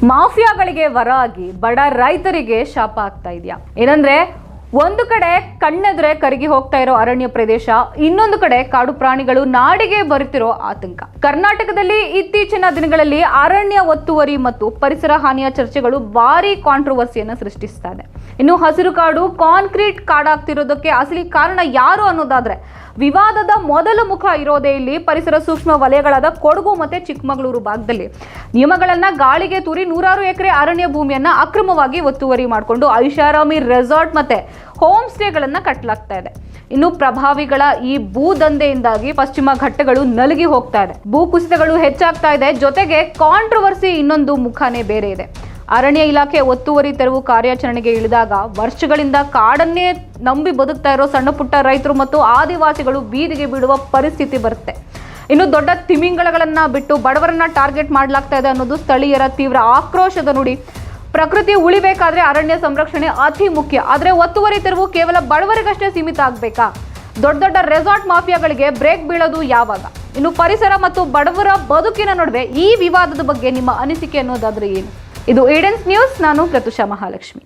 ಮಾಫಿಯಾಗಳಿಗೆ ವರ ಆಗಿ ಬಡ ರೈತರಿಗೆ ಶಾಪ ಆಗ್ತಾ ಇದೆಯಾ? ಏನಂದ್ರೆ ಒಂದು ಕಡೆ ಕಣ್ಣೆದ್ರೆ ಕರಗಿ ಹೋಗ್ತಾ ಇರೋ ಅರಣ್ಯ ಪ್ರದೇಶ, ಇನ್ನೊಂದು ಕಡೆ ಕಾಡು ಪ್ರಾಣಿಗಳು ನಾಡಿಗೆ ಬರುತ್ತಿರೋ ಆತಂಕ. ಕರ್ನಾಟಕದಲ್ಲಿ ಇತ್ತೀಚಿನ ದಿನಗಳಲ್ಲಿ ಅರಣ್ಯ ಒತ್ತುವರಿ ಮತ್ತು ಪರಿಸರ ಹಾನಿಯ ಚರ್ಚೆಗಳು ಭಾರಿ ಕಾಂಟ್ರವರ್ಸಿಯನ್ನು ಸೃಷ್ಟಿಸ್ತಾ ಇದೆ. ಇನ್ನು ಹಸಿರು ಕಾಡು ಕಾಂಕ್ರೀಟ್ ಕಾಡಾಗ್ತಿರೋದಕ್ಕೆ ಅಸಲಿ ಕಾರಣ ಯಾರು ಅನ್ನೋದಾದ್ರೆ ವಿವಾದದ ಮೊದಲು ಮುಖ ಇರೋದೇ ಇಲ್ಲಿ ಪರಿಸರ ಸೂಕ್ಷ್ಮ ವಲಯಗಳಾದ ಕೊಡಗು ಮತ್ತೆ ಚಿಕ್ಕಮಗಳೂರು ಭಾಗದಲ್ಲಿ ನಿಯಮಗಳನ್ನ ಗಾಳಿಗೆ ತೂರಿ ನೂರಾರು ಎಕರೆ ಅರಣ್ಯ ಭೂಮಿಯನ್ನ ಅಕ್ರಮವಾಗಿ ಒತ್ತುವರಿ ಮಾಡಿಕೊಂಡು ಐಷಾರಾಮಿ ರೆಸಾರ್ಟ್ ಮತ್ತೆ ಹೋಮ್ ಸ್ಟೇಗಳನ್ನ ಕಟ್ಟಲಾಗ್ತಾ ಇದೆ. ಇನ್ನು ಪ್ರಭಾವಿಗಳ ಈ ಭೂ ದಂಧೆಯಿಂದಾಗಿ ಪಶ್ಚಿಮ ಘಟ್ಟಗಳು ನಲುಗಿ ಹೋಗ್ತಾ ಇದೆ, ಭೂ ಕುಸಿತಗಳು ಹೆಚ್ಚಾಗ್ತಾ ಇದೆ. ಜೊತೆಗೆ ಕಾಂಟ್ರವರ್ಸಿ ಇನ್ನೊಂದು ಮುಖನೇ ಬೇರೆ ಇದೆ. ಅರಣ್ಯ ಇಲಾಖೆ ಒತ್ತುವರಿ ತೆರವು ಕಾರ್ಯಾಚರಣೆಗೆ ಇಳಿದಾಗ ವರ್ಷಗಳಿಂದ ಕಾಡನ್ನೇ ನಂಬಿ ಬದುಕ್ತಾ ಇರೋ ಸಣ್ಣ ಪುಟ್ಟ ರೈತರು ಮತ್ತು ಆದಿವಾಸಿಗಳು ಬೀದಿಗೆ ಬೀಳುವ ಪರಿಸ್ಥಿತಿ ಬರುತ್ತೆ. ಇನ್ನು ದೊಡ್ಡ ತಿಮಿಂಗಳಗಳನ್ನ ಬಿಟ್ಟು ಬಡವರನ್ನ ಟಾರ್ಗೆಟ್ ಮಾಡಲಾಗ್ತಾ ಇದೆ ಅನ್ನೋದು ಸ್ಥಳೀಯರ ತೀವ್ರ ಆಕ್ರೋಶದ ನುಡಿ. ಪ್ರಕೃತಿ ಉಳಿಬೇಕಾದ್ರೆ ಅರಣ್ಯ ಸಂರಕ್ಷಣೆ ಅತಿ ಮುಖ್ಯ. ಆದರೆ ಒತ್ತುವರಿ ತೆರವು ಕೇವಲ ಬಡವರಿಗಷ್ಟೇ ಸೀಮಿತ ಆಗಬೇಕಾ? ದೊಡ್ಡ ದೊಡ್ಡ ರೆಸಾರ್ಟ್ ಮಾಫಿಯಾಗಳಿಗೆ ಬ್ರೇಕ್ ಬೀಳೋದು ಯಾವಾಗ? ಇನ್ನು ಪರಿಸರ ಮತ್ತು ಬಡವರ ಬದುಕಿನ ನಡುವೆ ಈ ವಿವಾದದ ಬಗ್ಗೆ ನಿಮ್ಮ ಅನಿಸಿಕೆ ಅನ್ನೋದಾದ್ರೆ ಏನು? ಇದು ಏಡೆನ್ಸ್ ನ್ಯೂಸ್. ನಾನು ಪ್ರತುಷಾ ಮಹಾಲಕ್ಷ್ಮಿ.